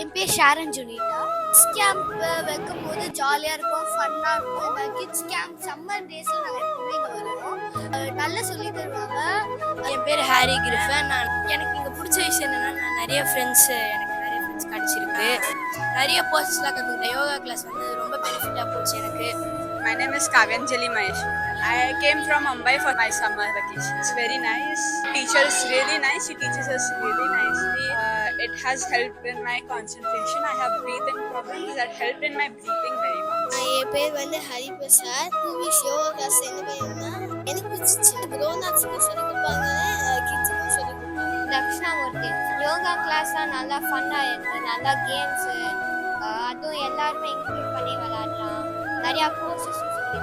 என் பேர் Sharon ஜுனிட்டா. Kids camp வைக்கும்போது ஜாலியாக இருக்கும், ஃபன்னாக இருக்கும். இந்த கிட்ஸ் கேம்ப் சம்மர் டேஸில் நாங்கள் எப்பவுமே இங்கே வருவோம். நல்லா சொல்லி தருவாங்க. என் பேர் ஹாரி கிரிஃபன். எனக்கு இங்கே பிடிச்ச விஷயம் என்னென்னா நான் நிறைய ஃப்ரெண்ட்ஸ் கிடச்சிருக்கு. நிறைய போஸ்ட்லாம் கற்றுக்கிட்டேன். யோகா கிளாஸ் வந்து ரொம்ப பெனிஃபிட்டாக போச்சு எனக்கு. My name is Kavyanjali Mahesh. I came from Mumbai for my summer vacation. It's very nice. Teacher is really nice. She teaches us really nicely. It has helped in my concentration. I have breathing problems that helped in my breathing very much. என் பேர் வந்து Hariprasad. 2 weeks yoga class என்ன பண்ணியிருந்தா எனக்கு பிடிச்சிச்சு. க்ரோனப்ஸ்க்கும் சொல்லி கொடுப்பாங்க, கிட்ஸுக்கும் சொல்லி கொடுப்பாங்க. தக்ஷணாமூர்த்தி. யோகா கிளாஸ்லாம் நல்லா ஃபன்னாக இருக்குது. நல்லா கேம்ஸு, அதுவும் எல்லாருமே இன்க்ளூட் பண்ணி விளாட்லாம். நிறையா கோர்சஸ் சொல்லி